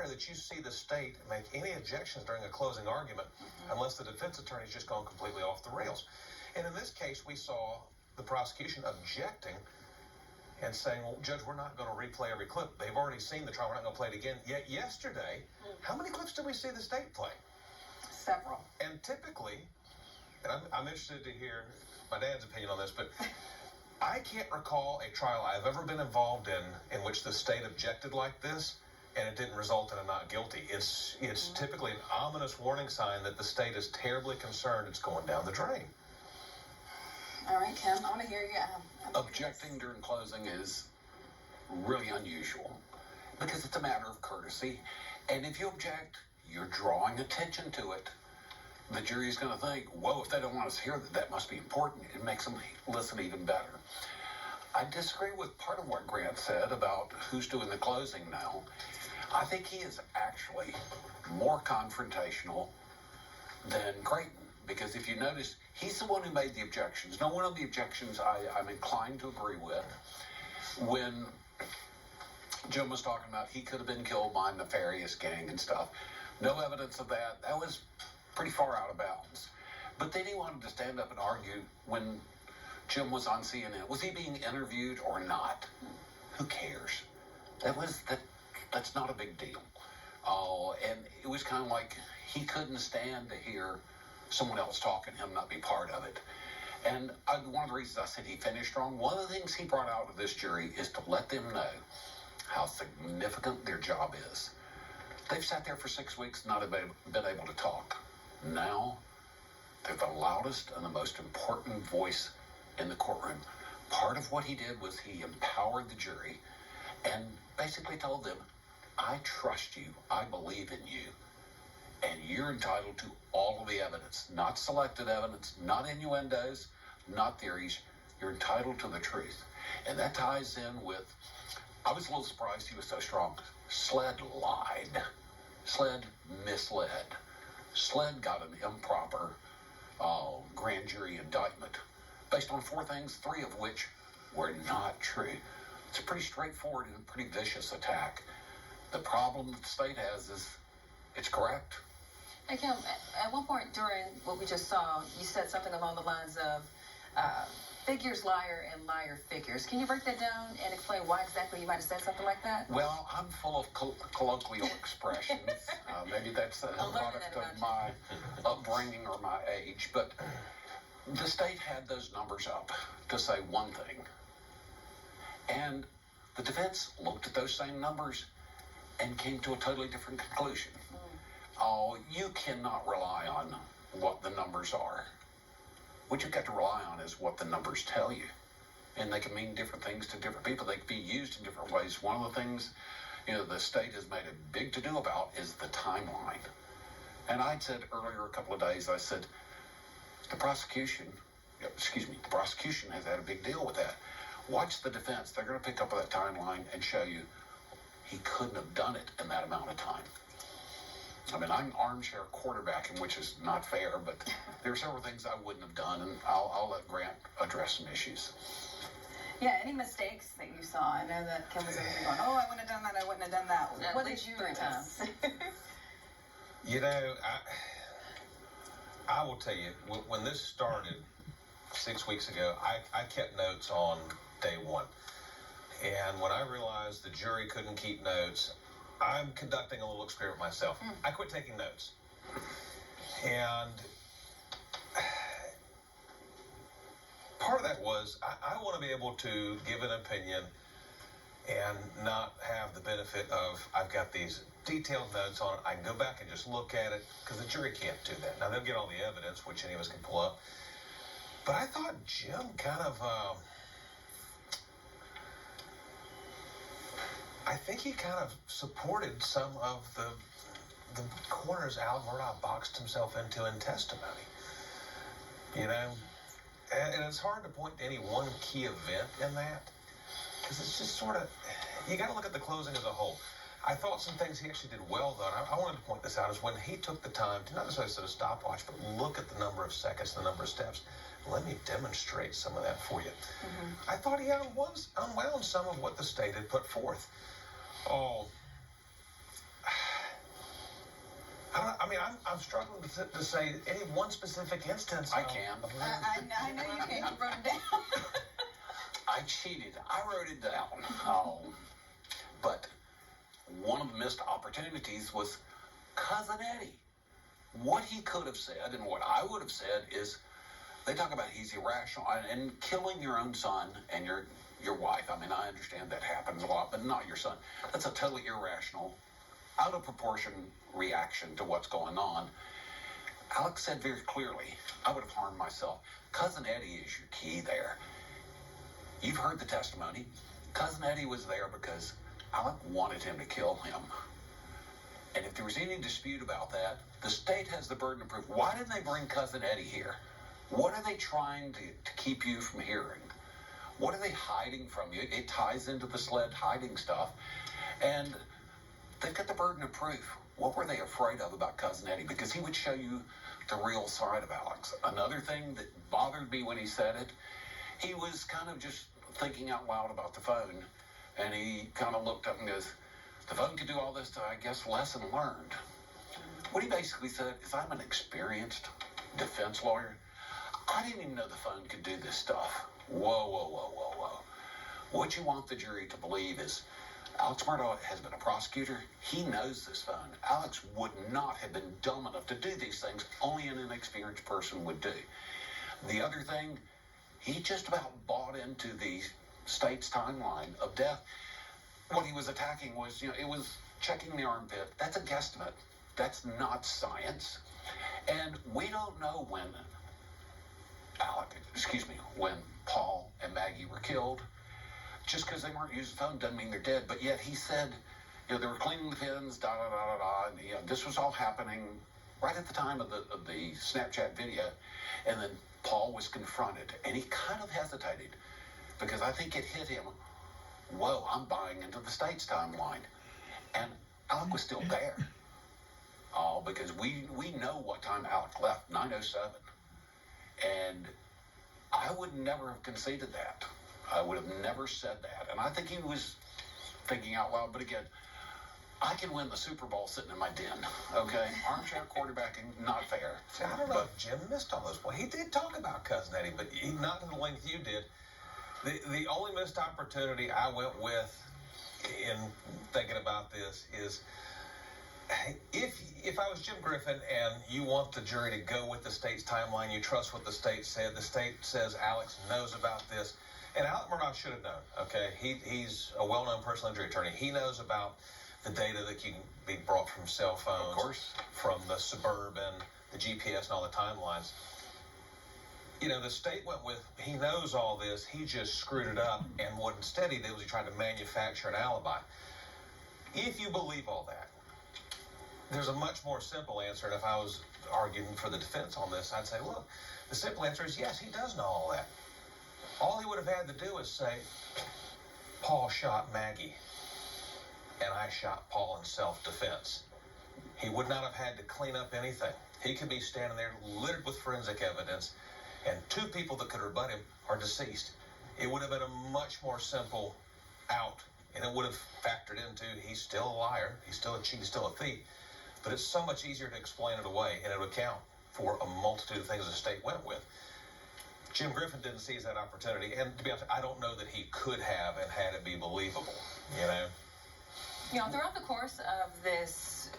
rare that you see the state make any objections during a closing argument unless the defense attorney's just gone completely off the rails. And in this case, we saw the prosecution objecting and saying, well, Judge, we're not going to replay every clip. They've already seen the trial. We're not going to play it again. Yet yesterday, how many clips did we see the state play? Several. And typically, and I'm interested to hear my dad's opinion on this, but I can't recall a trial I've ever been involved in which the state objected like this and it didn't result in a not guilty. It's typically an ominous warning sign that the state is terribly concerned it's going down the drain. All right, Kim, I want to hear you. Objecting during closing is really unusual because it's a matter of courtesy. And if you object, you're drawing attention to it. The jury's going to think, whoa, if they don't want us to hear that, that must be important. It makes them listen even better. I disagree with part of what Grant said about who's doing the closing now. I think he is actually more confrontational than Creighton. Because if you notice, he's the one who made the objections. No one of the objections I'm inclined to agree with. When Jim was talking about he could have been killed by a nefarious gang and stuff, no evidence of that. That was pretty far out of bounds. But then he wanted to stand up and argue when Jim was on CNN. Was he being interviewed or not? Who cares? That's not a big deal. And it was kind of like he couldn't stand to hear someone else talking, him not be part of it. And one of the reasons I said he finished strong, one of the things he brought out of this jury is to let them know how significant their job is. They've sat there for 6 weeks, not been able to talk. Now, they're the loudest and the most important voice in the courtroom. Part of what he did was he empowered the jury and basically told them, I trust you, I believe in you. And you're entitled to all of the evidence, not selected evidence, not innuendos, not theories. You're entitled to the truth. And that ties in with, I was a little surprised he was so strong. SLED lied. SLED misled. SLED got an improper grand jury indictment based on 4 things, 3 of which were not true. It's a pretty straightforward and pretty vicious attack. The problem that the state has is it's correct. Hey, Kim, at one point during what we just saw, you said something along the lines of figures liar and liar figures. Can you break that down and explain why exactly you might have said something like that? Well, I'm full of colloquial expressions. Maybe that's a product of my upbringing or my age. But the state had those numbers up to say one thing. And the defense looked at those same numbers and came to a totally different conclusion. You cannot rely on what the numbers are. What you've got to rely on is what the numbers tell you. And they can mean different things to different people. They can be used in different ways. One of the things, the state has made a big to-do about is the timeline. And I'd said earlier a couple of days, I said, the prosecution has had a big deal with that. Watch the defense. They're going to pick up that timeline and show you he couldn't have done it in that amount of time. I mean, I'm armchair quarterbacking, which is not fair, but there are several things I wouldn't have done, and I'll let Grant address some issues. Yeah, any mistakes that you saw? I know that Kim was going, I wouldn't have done that, I wouldn't have done that. What did you notice? I will tell you, when this started 6 weeks ago, I kept notes on day one. And when I realized the jury couldn't keep notes, I'm conducting a little experiment myself. I quit taking notes. And part of that was I want to be able to give an opinion and not have the benefit of I've got these detailed notes on it. I can go back and just look at it because the jury can't do that. Now, they'll get all the evidence, which any of us can pull up. But I thought Jim kind of... I think he kind of supported some of the corners Al Murdaugh boxed himself into in testimony. And it's hard to point to any one key event in that because it's just sort of, you got to look at the closing as a whole. I thought some things he actually did well, though, and I wanted to point this out, is when he took the time to not necessarily set a stopwatch, but look at the number of seconds, the number of steps. Let me demonstrate some of that for you. I thought he unwound some of what the state had put forth. mean, I'm struggling to say any one specific instance. I can. I know you can. You wrote it down. I cheated. I wrote it down. Oh. But one of the missed opportunities was Cousin Eddie. What he could have said and what I would have said is, they talk about he's irrational and killing your own son and your wife. I mean, I understand that happens a lot, but not your son. That's a totally irrational, out of proportion reaction to what's going on. Alex said very clearly, I would have harmed myself. Cousin Eddie is your key there. You've heard the testimony. Cousin Eddie was there because Alec wanted him to kill him. And if there was any dispute about that, the state has the burden of proof. Why didn't they bring Cousin Eddie here? What are they trying to keep you from hearing? What are they hiding from you? It ties into the sled hiding stuff. And they've got the burden of proof. What were they afraid of about Cousin Eddie? Because he would show you the real side of Alex. Another thing that bothered me when he said it, he was kind of just thinking out loud about the phone. And he kind of looked up and goes, the phone could do all this, I guess, lesson learned. What he basically said is, I'm an experienced defense lawyer. I didn't even know the phone could do this stuff. Whoa. What you want the jury to believe is Alex Murdaugh has been a prosecutor. He knows this phone. Alex would not have been dumb enough to do these things only an inexperienced person would do. The other thing, he just about bought into the state's timeline of death. What he was attacking was, it was checking the armpit. That's a guesstimate. That's not science. And we don't know when when Paul and Maggie were killed. Just because they weren't using the phone doesn't mean they're dead. But yet he said, they were cleaning the pins, and this was all happening right at the time of the Snapchat video. And then Paul was confronted, and he kind of hesitated because I think it hit him. Whoa, I'm buying into the state's timeline. And Alec was still there. Oh, because we know what time Alec left, 9:07. And I would never have conceded that. I would have never said that. And I think he was thinking out loud. But again, I can win the Super Bowl sitting in my den, okay? Armchair quarterbacking, not fair. See, I don't know if Jim missed all this. Well, he did talk about Cousin Eddie, but not to the length you did. The only missed opportunity I went with in thinking about this is, if I was Jim Griffin and you want the jury to go with the state's timeline, you trust what the state said, the state says Alex knows about this, and Alec Murdaugh should have known, okay? He's a well-known personal injury attorney. He knows about the data that can be brought from cell phones, of course, from the Suburban, the GPS, and all the timelines. The state went with, he knows all this, he just screwed it up, and what instead he did was he tried to manufacture an alibi. If you believe all that, there's a much more simple answer, and if I was arguing for the defense on this, I'd say, look, the simple answer is yes, he does know all that. All he would have had to do is say, Paul shot Maggie, and I shot Paul in self-defense. He would not have had to clean up anything. He could be standing there littered with forensic evidence, and two people that could rebut him are deceased. It would have been a much more simple out, and it would have factored into he's still a liar, he's still a cheat, he's still a thief. But it's so much easier to explain it away, and it would account for a multitude of things the state went with. Jim Griffin didn't seize that opportunity, and to be honest, I don't know that he could have and had it be believable, Throughout the course of this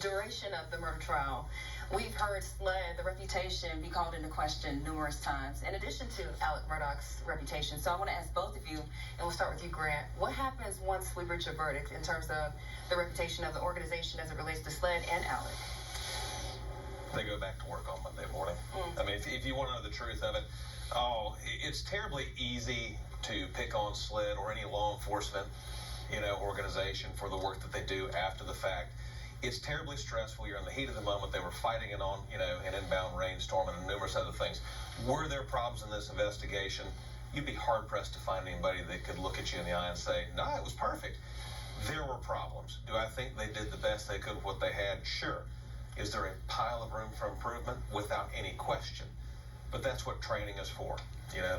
duration of the murder trial, we've heard SLED, the reputation, be called into question numerous times, in addition to Alec Murdaugh's reputation. So I want to ask both of you, and we'll start with you, Grant. What happens once we reach a verdict in terms of the reputation of the organization as it relates to SLED and Alec? They go back to work on Monday morning. I mean, if you want to know the truth of it, it's terribly easy to pick on SLED or any law enforcement, organization for the work that they do after the fact. It's terribly stressful. You're in the heat of the moment. They were fighting it on, an inbound rainstorm and numerous other things. Were there problems in this investigation? You'd be hard-pressed to find anybody that could look at you in the eye and say, no, it was perfect. There were problems. Do I think they did the best they could with what they had? Sure. Is there a pile of room for improvement? Without any question. But that's what training is for.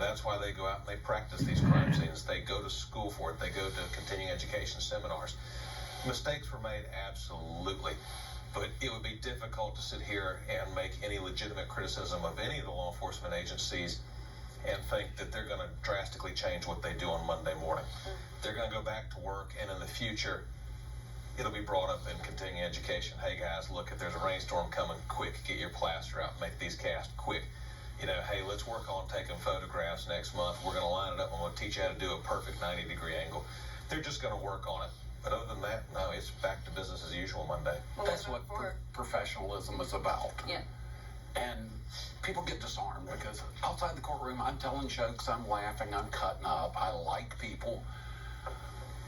That's why they go out and they practice these crime scenes. They go to school for it. They go to continuing education seminars. Mistakes were made, absolutely. But it would be difficult to sit here and make any legitimate criticism of any of the law enforcement agencies and think that they're going to drastically change what they do on Monday morning. They're going to go back to work, and in the future, it'll be brought up in continuing education. Hey guys, look, if there's a rainstorm coming, quick, get your plaster out, make these casts quick. You know, hey, let's work on taking photographs next month. We're going to line it up. I'm going to teach you how to do a perfect 90-degree angle. They're just going to work on it. But other than that, no, it's back to business as usual Monday. Well, That's what professionalism is about. Yeah. And people get disarmed because outside the courtroom, I'm telling jokes, I'm laughing, I'm cutting up. I like people.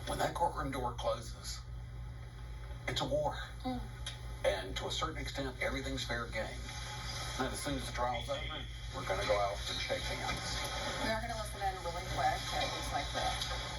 When that courtroom door closes, it's a war. And to a certain extent, everything's fair game. And as soon as the trial's over, we're going to go out and shake hands. We are going to listen in really quick. It looks like that.